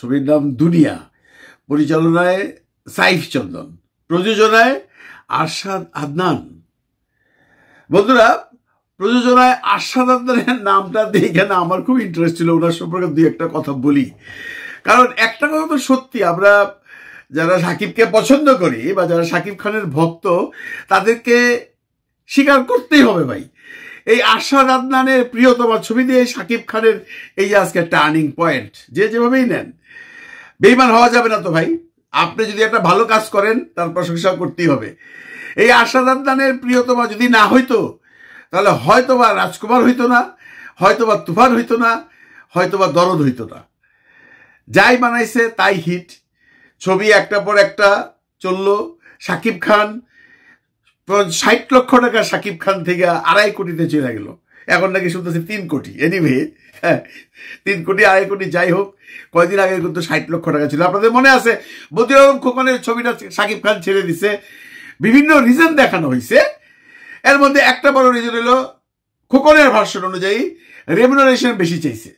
ছবির নাম দুনিয়া, পরিচালনায় সাইফ চন্দন, প্রযোজনায় আরশাদ আদনান। বন্ধুরা, প্রযোজনায় আরশাদ আদনানের নামটা দেখে না আমার খুব ইন্টারেস্ট ছিল, ওনার সম্পর্কে দুই একটা কথা বলি। কারণ একটা কথা তো সত্যি, আমরা যারা শাকিবকে পছন্দ করি বা যারা শাকিব খানের ভক্ত, তাদেরকে স্বীকার করতেই হবে ভাই, এই আরশাদ আদনানের প্রিয়তমা ছবি দিয়ে শাকিব খানের এই যে আজকে টার্নিং পয়েন্ট, যে যেভাবেই নেন, বেইমান হওয়া যাবে না তো ভাই। আপনি যদি একটা ভালো কাজ করেন তার প্রশংসা করতেই হবে। এই আরশাদ আদনানের প্রিয়তমা যদি না হইতো, তাহলে হয়তোবা রাজকুমার হইতো না, হয়তোবা তুফান হইতো না, হয়তোবা দরদ হইতো না। যাই বানাইছে তাই হিট, ছবি একটা পর একটা চললো। শাকিব খান 60 লক্ষ টাকা শাকিব খান থেকে 2.5 কোটিতে চলে গেল, এখন নাকি শুনতেছে 3 কোটি। এনিওয়ে, 3 কোটি 2.5 কোটি যাই হোক, কয়েকদিন আগে কিন্তু 60 লক্ষ টাকা ছিল। আপনাদের মনে আছে বদিউল আলম খোকনের ছবিটা শাকিব খান ছেড়ে দিছে, বিভিন্ন রিজন দেখানো হয়েছে। এর মধ্যে একটা বড় রিজন হলো খোকনের ভার্সন অনুযায়ী রেমুনারেশন বেশি চাইছে,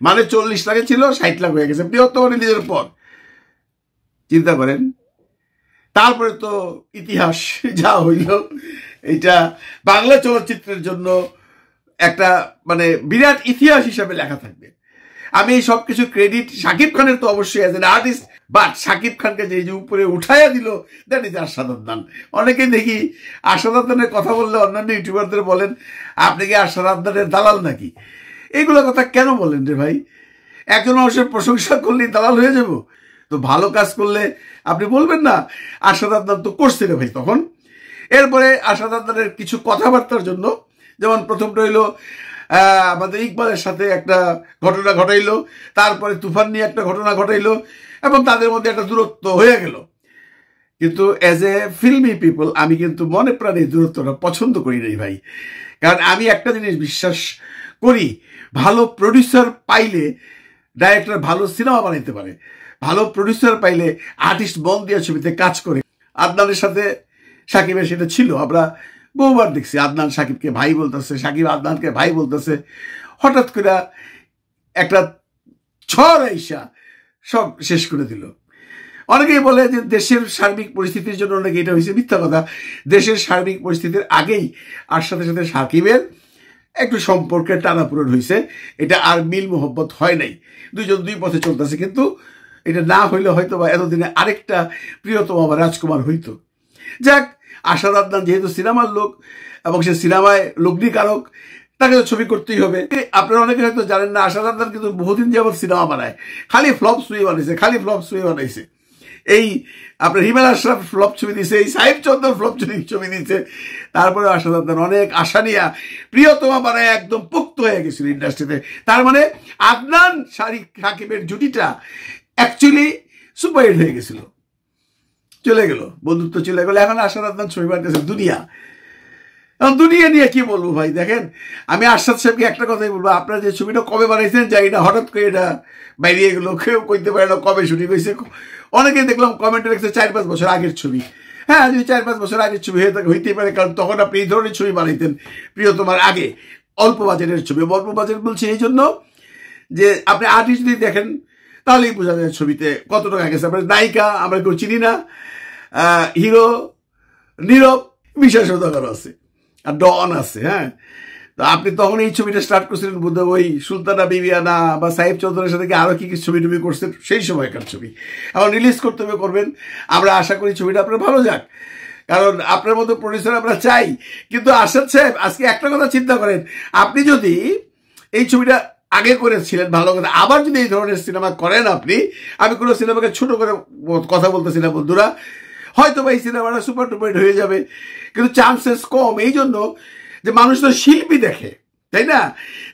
মানে 40 লাখে ছিল 60 লাখ হয়ে গেছে বৃহত্তম রিলিজের পর। চিন্তা করেন। তারপরে তো ইতিহাস যা হইল, এটা বাংলা চলচ্চিত্রের জন্য একটা মানে বিরাট ইতিহাস হিসাবে লেখা থাকবে। আমি এই সব কিছু ক্রেডিট শাকিব খানের তো অবশ্যই as an artist, but Shakib খানকে যে উপরে উঠাইয়া দিল, দ্যাট ইজ আরশাদ আদনান। অনেকেই দেখি আরশাদ আদনানের কথা বললে অন্যান্য ইউটিউবারদের বলেন, আপনি কি আরশাদ আদনানের দালাল নাকি? এইগুলো কথা কেন বলেন রে ভাই? একজন মানুষের প্রশংসা করলেই দালাল হয়ে যাব? তো ভালো কাজ করলে আপনি বলবেন না আরশাদ আদনান তো করছিল ভাই তখন। এরপরে আরশাদ আদনানের কিছু কথাবার্তার জন্য, যেমন প্রথমটা হইলো আমাদের ইকবালের সাথে একটা ঘটনা ঘটাইলো, তারপরে তুফান নিয়ে একটা ঘটনা ঘটাইলো, এবং তাদের মধ্যে একটা দূরত্ব হয়ে গেল। কিন্তু অ্যাজ এ ফিল্মি পিপল আমি কিন্তু মনে প্রাণে দূরত্বটা পছন্দ করি নাই ভাই। কারণ আমি একটা জিনিস বিশ্বাস করি, ভালো প্রডিউসার পাইলে ডাইরেক্টর ভালো সিনেমা বানাইতে পারে, ভালো প্রডিউসার পাইলে আর্টিস্ট মন দিয়ে ছবিতে কাজ করে। আদনানের সাথে শাকিবের সেটা ছিল, আমরা বহুবার দেখছি। আদনান শাকিবকে ভাই বলতেছে, শাকিব আদনানকে ভাই বলতেছে, হঠাৎ করে একটা ঝড় আইসা সব শেষ করে দিল। অনেকেই বলে যে দেশের সার্বিক পরিস্থিতির জন্য নাকি এটা হয়েছে, মিথ্যা কথা। দেশের সার্বিক পরিস্থিতির আগেই আর সাথে সাথে শাকিবের একটু সম্পর্কের টানাপূরণ হয়েছে, এটা আর মিল মোহব্বত হয় নাই, দুইজন দুই পথে চলতেছে। কিন্তু এটা না হইলে হয়তো বা এতদিনে আরেকটা প্রিয়তম আমার রাজকুমার হইতো। যাক, আরশাদ আদনান যেহেতু সিনেমার লোক এবং সে সিনেমায় লগ্নিকারক, তাকে তো ছবি করতেই হবে। আপনারা অনেকে হয়তো জানেন না, আরশাদ আদনান কিন্তু বহুদিন যাবৎ সিনেমা বানায়, খালি ফ্লপ ছবি বানাইছে, খালি ফ্লপ ছবি বানাইছে। এই আপনার হিমেল আশরাফ ফ্লপ ছবি দিছে, এই সাইফ চন্দন ফ্লপ ছবি দিচ্ছে। তারপরে আরশাদ আদনান অনেক আশা নিয়ে প্রিয়তমা বানায় একদম পোক্ত হয়ে গেছিল ইন্ডাস্ট্রিতে। তার মানে আদনান শাকিবের জুটিটা অ্যাকচুয়ালি সুপারহিট হয়ে গেছিল, চলে গেল, বন্ধুত্ব চলে গেল। এখন আরশাদ আদনান ছবি বানাইতেছে দুনিয়া। এখন দুনিয়া নিয়ে কি বলবো ভাই? দেখেন, আমি আরশাদ সাহেবকে একটা কথাই বলবো, আপনারা যে ছবিটা কবে বানাইছেন জানি না, হঠাৎ করে এটা বাইরে গেলো, কেউ কইতে পারে না কবে শুটিং হয়েছে। অনেকে দেখলাম কমেন্টে লিখছে 4-5 বছর আগের ছবি। হ্যাঁ, যদি 4-5 বছর আগের ছবি হইতেই পারে, কারণ তখন আপনি এই ধরনের ছবি বানাইতেন প্রিয়তমার আগে, অল্প বাজেটের ছবি। অল্প বাজেট বলছি এই জন্য যে আপনি আর্টিস্ট যদি দেখেন তাহলেই বোঝা যায় ছবিতে কত টাকা গেছে। আপনার নায়িকা আমরা কেউ চিনি না, হিরো নীরব, বিশেষ সৌদাগর আছে, আর ডন আছে। হ্যাঁ, তো আপনি তখন এই ছবিটা স্টার্ট করছিলেন বোধহয় ওই সুলতানা বিবিয়ানা বা সাহেব চৌধুরীর সাথে আরো কি কি ছবি টবি করছেন, সেই সময়কার ছবি এখন রিলিজ করতে হবে, করবেন। আমরা আশা করি ছবিটা আপনার ভালো যাক, কারণ আপনার মতো প্রডিউসার আমরা চাই। কিন্তু আরশাদ সাহেব, আজকে একটা কথা চিন্তা করেন, আপনি যদি এই ছবিটা আগে করেছিলেন ভালো কথা, আবার যদি এই ধরনের সিনেমা করেন আপনি, আমি কোনো সিনেমাকে ছোট করে কথা বলতেছি না বন্ধুরা, হয়তো বা এই সিনেমাটা সুপার ডুপার হয়ে যাবে, কিন্তু চান্সেস কম। এই জন্য যে মানুষ তো শিল্পী দেখে, তাই না?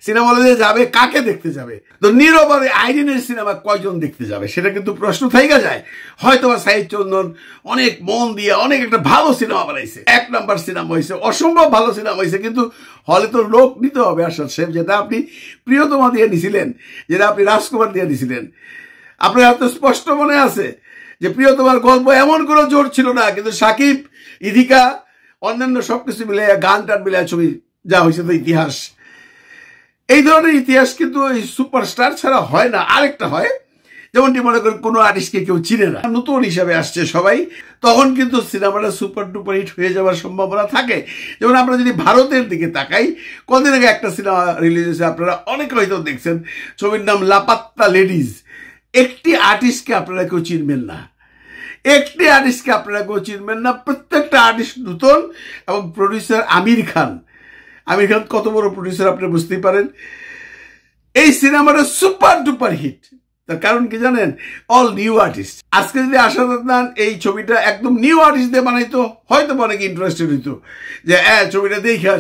সিনেমা হলে যাবে, কাকে দেখতে যাবে? তো নীরব আর আইরিনের সিনেমা কয়জন দেখতে যাবে, সেটা কিন্তু প্রশ্ন থেকে যায়। হয়তো বা সাইফ চন্দন অনেক মন দিয়ে অনেক একটা ভালো সিনেমা বানাইছে, 1 নাম্বার সিনেমা হয়েছে, অসম্ভব ভালো সিনেমা হয়েছে, কিন্তু হলে তো লোক নিতে হবে। আরশাদ সাহেব, যেটা আপনি প্রিয়তমা দিয়ে নিছিলেন, যেটা আপনি রাজকুমার দিয়ে নিছিলেন, আপনার এত স্পষ্ট মনে আছে যে প্রিয়তমার গল্প এমন কোনো জোর ছিল না, কিন্তু শাকিব, ইদিকা, অন্যান্য সবকিছু মিলে, গান টান মিলে ছবি যা হয়েছে তো ইতিহাস। এই ধরনের ইতিহাস কিন্তু এই সুপারস্টার ছাড়া হয় না। আরেকটা হয় যেমনটি মনে করেন কোনো আর্টিস্টকে কেউ চিনে না, নতুন হিসাবে আসছে সবাই, তখন কিন্তু সিনেমাটা সুপার ডুপার হিট হয়ে যাওয়ার সম্ভাবনা থাকে। যেমন আমরা যদি ভারতের দিকে তাকাই, কদিন আগে একটা সিনেমা রিলিজ হয়েছে, আপনারা অনেকে হয়তো দেখছেন, ছবির নাম লাপাত্তা লেডিজ। একটি আর্টিস্টকে আপনারা কেউ চিনবেন না, একটি আর্টিস্টকে আপনারা কেউ চিনবেন না, প্রত্যেকটা আর্টিস্ট নতুন। এবং প্রডিউসার আমির খান কত বড় প্রডিউসার আপনি বুঝতেই পারেন। এই সিনেমাটা সুপার ডুপার হিট, তার কারণ কি জানেন? All new artist. আজকে যদি আশাদ আদনান এই ছবিটা একদম নিউ আর্টিস্ট দিয়ে বানাইতো, হয়তো অনেক ইন্টারেস্টেড হইতো যে ছবিটা দেখে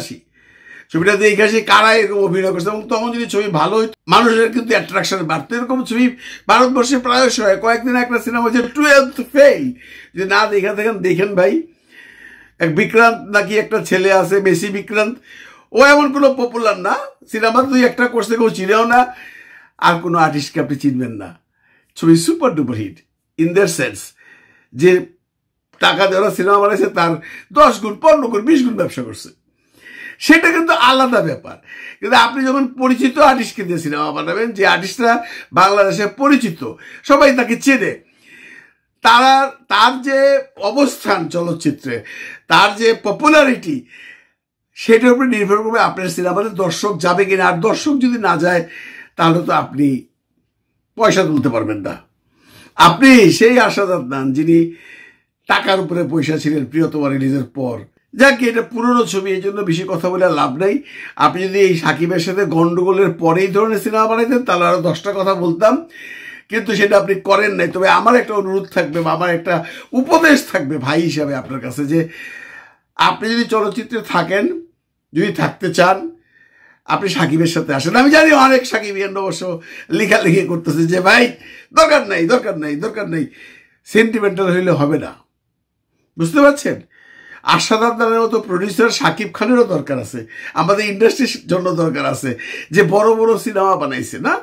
আসি, কারা এরকম অভিনয় করছে। এবং তখন যদি ছবি ভালো হইতো, মানুষের কিন্তু অ্যাট্রাকশন বাড়তো। এরকম ছবি ভারতবর্ষে প্রায়শ হয়। কয়েকদিন একটা সিনেমা হচ্ছে 12th ফেইল, যদি না দেখেন ভাই। এক বিক্রান্ত নাকি একটা ছেলে আছে, মেসি বিক্রান্ত, ও এমন কোনো পপুলার না, সিনেমা দুই একটা করছে, কেউ চিনেও না, আর কোনো আর্টিস্টকে আপনি চিনবেন না। ছবি super duper hit in that sense যে টাকা দেওয়া সিনেমা বানাইছে তার 10 গুণ, 15 গুণ, 20 গুণ ব্যবসা করছে। সেটা কিন্তু আলাদা ব্যাপার। কিন্তু আপনি যখন পরিচিত আর্টিস্টকে দিয়ে সিনেমা বানাবেন, যে আর্টিস্টরা বাংলাদেশে পরিচিত, সবাই তাকে চেনে, তার যে অবস্থান চলচ্চিত্রে, তার যে পপুলারিটি, সেটার উপরে নির্ভর করবে আপনার সিনেমাতে দর্শক যাবে কিনা। আর দর্শক যদি না যায়, তাহলে তো আপনি পয়সা তুলতে পারবেন না। আপনি সেই আশাদ আদনান যিনি টাকার উপরে পয়সা ছিলেন প্রিয়তমা রিলিজের পর। যাকে এটা পুরনো ছবি, এই জন্য বেশি কথা বলে লাভ নাই। আপনি যদি এই সাকিবের সাথে গন্ডগোলের পরে এই ধরনের সিনেমা বানাইতেন, তাহলে আরো 10টা কথা বলতাম, কিন্তু সেটা আপনি করেন নাই। তবে আমার একটা অনুরোধ থাকবে, বা আমার একটা উপদেশ থাকবে ভাই হিসাবে আপনার কাছে, যে আপনি যদি চলচ্চিত্রে থাকেন, যদি থাকতে চান, আপনি সাকিবের সাথে আসেন। আমি জানি অনেক সাকিবিয়ান অবশ্য লেখালেখি করতেছে যে ভাই দরকার নাই, সেন্টিমেন্টাল হইলে হবে না। বুঝতে পারছেন? আশাদ আদনানের মতো প্রডিউসার শাকিব খানেরও দরকার আছে, আমাদের ইন্ডাস্ট্রির জন্য দরকার আছে, যে বড় বড় সিনেমা বানাইছে না,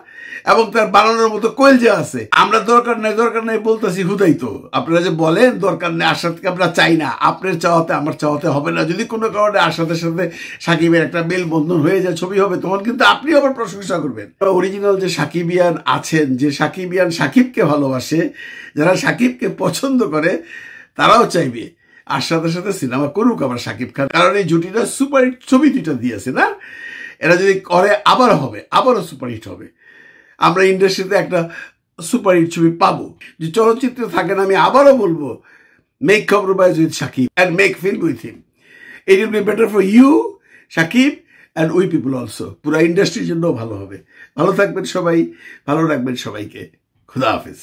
এবং তার বানানোর মতো কলজা আছে। আমরা দরকার নাই বলতেছি হুদাই তো। আপনারা যে বলেন দরকার নেই, আশাদকে আমরা চাই না, আপনার চাওয়াতে আমার চাওয়াতে হবে না। যদি কোনো কারণে আশাদের সাথে সাকিবের একটা মেলবন্ধন হয়ে যায়, ছবি হবে, তখন কিন্তু আপনি আবার প্রশংসা করবেন। অরিজিনাল যে সাকিবিয়ান আছেন, যে সাকিবিয়ান সাকিবকে ভালোবাসে, যারা সাকিবকে পছন্দ করে, তারাও চাইবে আশাদের সাথে সিনেমা করুক আবার সাকিব খান। কারণ এই জুটিটা সুপারহিট ছবি দুইটা দিয়েছে না, এরা যদি করে আবারও সুপারহিট হবে। আমরা ইন্ডাস্ট্রিতে একটা সুপারহিট ছবি পাবো। যে চলচ্চিত্রে থাকেন, আমি আবারও বলবো, make compromise with Shakib and make film with him. It will be better for you Shakib and we people also. পুরো ইন্ডাস্ট্রির জন্য ভালো হবে। ভালো থাকবেন সবাই, ভালো রাখবেন সবাইকে। খুদা হাফেজ।